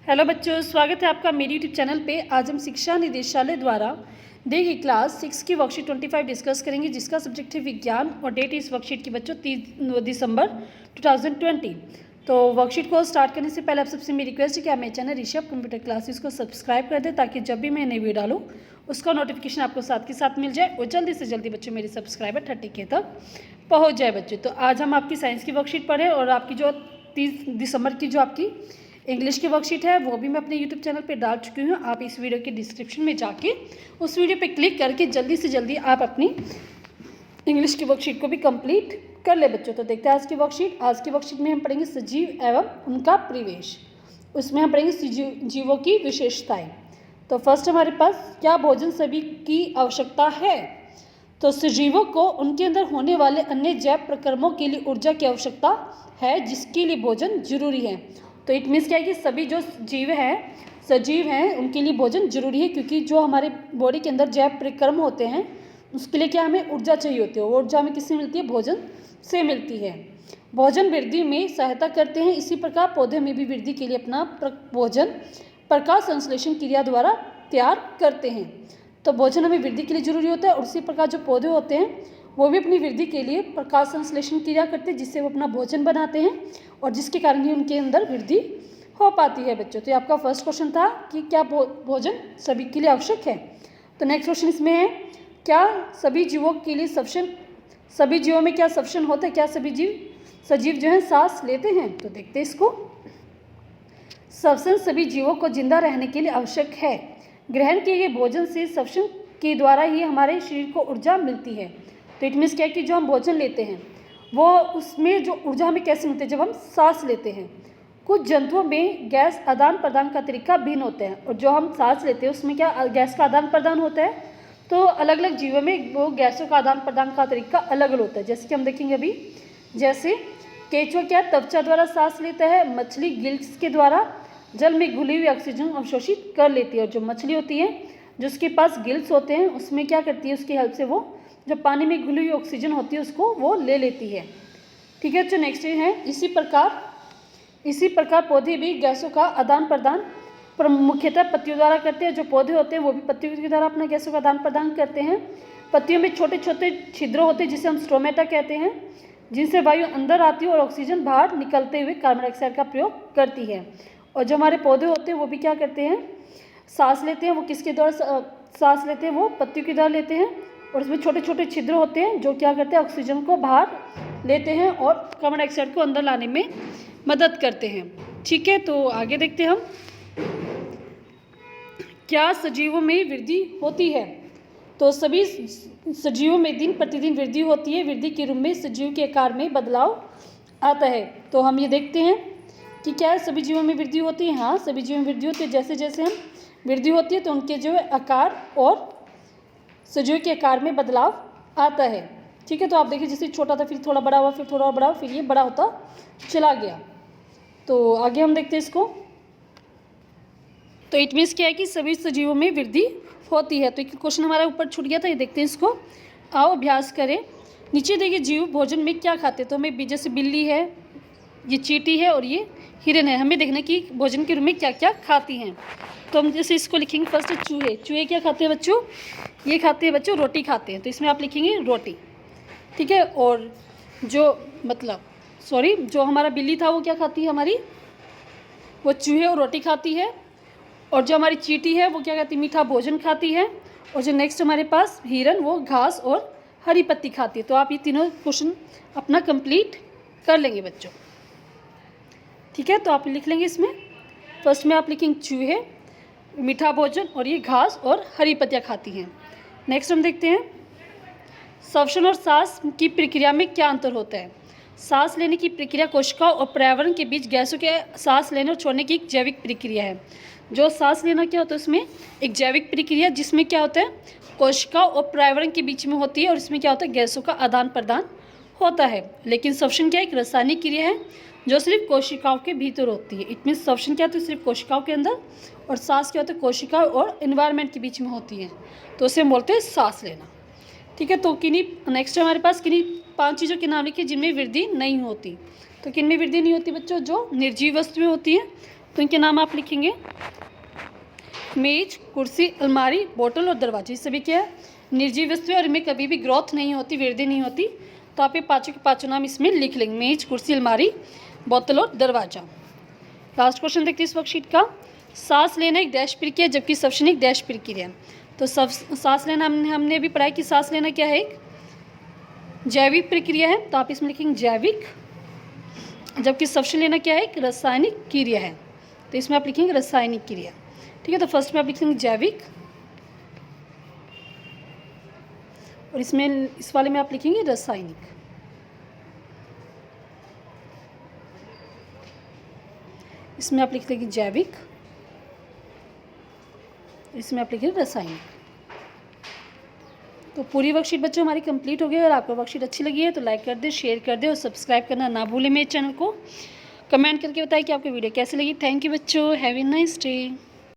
Hello बच्चों, स्वागत है आपका मेरी यूट्यूब चैनल पे। आज हम शिक्षा निदेशालय द्वारा दी गई क्लास 6 की वर्कशीट 25 डिस्कस करेंगे, जिसका सब्जेक्ट है विज्ञान और डेट इस वर्कशीट की बच्चों 30 दिसंबर 2020। तो वर्कशीट को स्टार्ट करने से पहले आप सबसे मेरी रिक्वेस्ट है कि आप मेरे चैनल ऋषभ कंप्यूटर क्लासेस को सब्सक्राइब कर दें, ताकि जब भी मैं नई वीडियो डालूँ उसका नोटिफिकेशन आपको साथ के साथ मिल जाए और जल्दी से जल्दी बच्चों मेरे सब्सक्राइबर 30K तक पहुँच जाए बच्चों। तो आज हम आपकी साइंस की वर्कशीट पढ़ें और आपकी जो 30 दिसंबर की जो आपकी इंग्लिश की वर्कशीट है वो भी मैं अपने यूट्यूब चैनल पे डाल चुकी हूँ। आप इस वीडियो के डिस्क्रिप्शन में जाके उस वीडियो पे क्लिक करके जल्दी से जल्दी आप अपनी इंग्लिश की वर्कशीट को भी कंप्लीट कर ले बच्चों। तो देखते हैं आज की वर्कशीट। आज की वर्कशीट में हम पढ़ेंगे सजीव एवं उनका परिवेश। उसमें हम पढ़ेंगे जीवों की विशेषताएं। तो फर्स्ट हमारे पास, क्या भोजन सभी की आवश्यकता है? तो सजीवों को उनके अंदर होने वाले अन्य जैव प्रक्रमों के लिए ऊर्जा की आवश्यकता है, जिसके लिए भोजन जरूरी है। तो इट मीन्स क्या है कि सभी जो जीव हैं, सजीव हैं, उनके लिए भोजन जरूरी है, क्योंकि जो हमारे बॉडी के अंदर जैव परिक्रम होते हैं उसके लिए क्या हमें ऊर्जा चाहिए होती है। वो ऊर्जा हमें किससे मिलती है? भोजन से मिलती है। भोजन वृद्धि में सहायता करते हैं। इसी प्रकार पौधे में भी वृद्धि के लिए अपना भोजन प्रकाश संश्लेषण क्रिया द्वारा तैयार करते हैं। तो भोजन हमें वृद्धि के लिए जरूरी होता है, और उसी प्रकार जो पौधे होते हैं वो भी अपनी वृद्धि के लिए प्रकाश संश्लेषण क्रिया करते हैं, जिससे वो अपना भोजन बनाते हैं और जिसके कारण ही उनके अंदर वृद्धि हो पाती है बच्चों। तो ये आपका फर्स्ट क्वेश्चन था कि क्या भोजन सभी के लिए आवश्यक है। तो नेक्स्ट क्वेश्चन इसमें है, क्या सभी जीवों के लिए सभी जीवों में क्या सफिशिएंट होता है? क्या सभी सजीव जो हैं सांस लेते हैं? तो देखते हैं इसको। सफिशिएंट सभी जीवों को जिंदा रहने के लिए आवश्यक है। ग्रहण किए गए भोजन से सफिशिएंट के द्वारा ही हमारे शरीर को ऊर्जा मिलती है। तो इट मीन्स क्या है कि जो हम भोजन लेते हैं वो उसमें जो ऊर्जा हमें कैसे मिलती है? जब हम सांस लेते हैं। कुछ जंतुओं में गैस आदान प्रदान का तरीका भिन्न होता है, और जो हम सांस लेते हैं उसमें क्या गैस का आदान प्रदान होता है। तो अलग अलग जीवों में वो गैसों का आदान प्रदान का तरीका अलग अलग होता है। जैसे कि हम देखेंगे अभी, जैसे केंचुआ क्या त्वचा द्वारा सांस लेता है, मछली गिल्स के द्वारा जल में घुली हुई ऑक्सीजन अवशोषित कर लेती है। और जो मछली होती है जिसके पास गिल्स होते हैं उसमें क्या करती है, उसकी हेल्प से वो जो पानी में घुली हुई ऑक्सीजन होती है उसको वो ले लेती है। ठीक है, जो नेक्स्ट है, इसी प्रकार पौधे भी गैसों का आदान प्रदान मुख्यतः पत्तियों द्वारा करते हैं। जो पौधे होते हैं वो भी पत्तियों के द्वारा अपना गैसों का आदान प्रदान करते हैं। पत्तियों में छोटे छोटे छिद्र होते हैं जिसे हम स्ट्रोमेटा कहते हैं, जिनसे वायु अंदर आती है और ऑक्सीजन बाहर निकलते हुए कार्बन डाइऑक्साइड का प्रयोग करती है। और जो हमारे पौधे होते हैं वो भी क्या करते हैं? सांस लेते हैं। वो किसके द्वारा सांस लेते हैं? वो पत्तियों के द्वारा लेते हैं, और उसमें छोटे छोटे छिद्र होते हैं जो क्या करते हैं? ऑक्सीजन को बाहर लेते हैं और कार्बन डाइऑक्साइड को अंदर लाने में मदद करते हैं। ठीक है, तो आगे देखते हैं हम, क्या सजीवों में वृद्धि होती है? तो सभी सजीवों में दिन प्रतिदिन वृद्धि होती है। वृद्धि के रूप में सजीव के आकार में बदलाव आता है। तो हम ये देखते हैं कि क्या सभी जीवों में वृद्धि होती है? हाँ, सभी जीवों में वृद्धि होती है। जैसे जैसे हम वृद्धि होती है तो उनके जो आकार और सजीव के आकार में बदलाव आता है। ठीक है, तो आप देखिए, जैसे छोटा था फिर थोड़ा बड़ा हुआ, फिर थोड़ा बड़ा हुआ, फिर ये बड़ा होता चला गया। तो आगे हम देखते हैं इसको। तो इट मीन्स क्या है कि सभी सजीवों में वृद्धि होती है। तो एक क्वेश्चन हमारा ऊपर छूट गया था, ये देखते हैं इसको। आओ अभ्यास करें। नीचे देखिए, जीव भोजन में क्या खाते हैं? तो हमें जैसे बिल्ली है, ये चींटी है और ये हिरन है। हमें देखना कि भोजन के रूप में क्या क्या खाती हैं। तो हम जैसे इसको लिखेंगे, फर्स्ट चूहे। चूहे क्या खाते हैं बच्चों? ये खाते हैं बच्चों, रोटी खाते हैं। तो इसमें आप लिखेंगे रोटी। ठीक है, और जो हमारा बिल्ली था वो क्या खाती है हमारी? वो चूहे और रोटी खाती है। और जो हमारी चींटी है वो क्या खाती है? मीठा भोजन खाती है। और जो नेक्स्ट हमारे पास हिरन, वो घास और हरी पत्ती खाती है। तो आप ये तीनों क्वेश्चन अपना कंप्लीट कर लेंगे बच्चों। ठीक है, तो आप लिख लेंगे इसमें। फर्स्ट में आप लिखेंगे चूहे, मीठा भोजन, और ये घास और हरी पत्तियाँ खाती हैं। नेक्स्ट हम देखते हैं, श्वसन और सांस की प्रक्रिया में क्या अंतर होता है? सांस लेने की प्रक्रिया कोशिकाओं और पर्यावरण के बीच गैसों के सांस लेने और छोड़ने की एक जैविक प्रक्रिया है। जो सांस लेना क्या होता है? उसमें एक जैविक प्रक्रिया जिसमें क्या होता है? कोशिकाओं और पर्यावरण के बीच में होती है, और इसमें क्या होता है? गैसों का आदान प्रदान होता है। लेकिन श्वसन क्या एक रासायनिक क्रिया है जो सिर्फ कोशिकाओं के भीतर होती है। इट मीन्स श्वसन क्या होता है? सिर्फ कोशिकाओं के अंदर, और सांस क्या होता है? कोशिकाओं और एनवायरनमेंट के बीच में होती है। तो उसे हम बोलते हैं सांस लेना। ठीक है, तो नेक्स्ट हमारे पास किन्हीं 5 चीज़ों के नाम लिखिए जिनमें वृद्धि नहीं होती। तो किन में वृद्धि नहीं होती बच्चों? जो निर्जीव वस्तुएं होती हैं तो इनके नाम आप लिखेंगे मेज, कुर्सी, अलमारी, बोतल और दरवाजे। ये सभी क्या है? निर्जीव वस्तु है और इनमें कभी भी ग्रोथ नहीं होती, वृद्धि नहीं होती। तो आप ये पाँचों के पाँचों नाम इसमें लिख लेंगे, मेज, कुर्सी, अलमारी, बोतल और दरवाजा। लास्ट क्वेश्चन देखते हैं इस वर्कशीट का। सांस लेना एक डैश प्रक्रिया जबकि श्वसन एक डैश प्रक्रिया। तो सांस लेना हमने अभी पढ़ा है कि सांस लेना क्या है? एक जैविक प्रक्रिया है, तो आप इसमें लिखेंगे जैविक। जबकि श्वसन लेना क्या है? एक रासायनिक क्रिया है, तो इसमें आप लिखेंगे रासायनिक क्रिया। ठीक है, तो फर्स्ट में आप लिखेंगे जैविक और इसमें इस वाले में आप लिखेंगे रासायनिक। इसमें आप लिख लेंगे जैविक, इसमें आप लिखेंगे रासायनिक। तो पूरी वर्कशीट बच्चों हमारी कंप्लीट हो गई। अगर आपको वर्कशीट अच्छी लगी है तो लाइक कर दे, शेयर कर दे और सब्सक्राइब करना ना भूलें मेरे चैनल को। कमेंट करके बताइए कि आपको वीडियो कैसी लगी। थैंक यू बच्चों, हैव ए नाइस डे।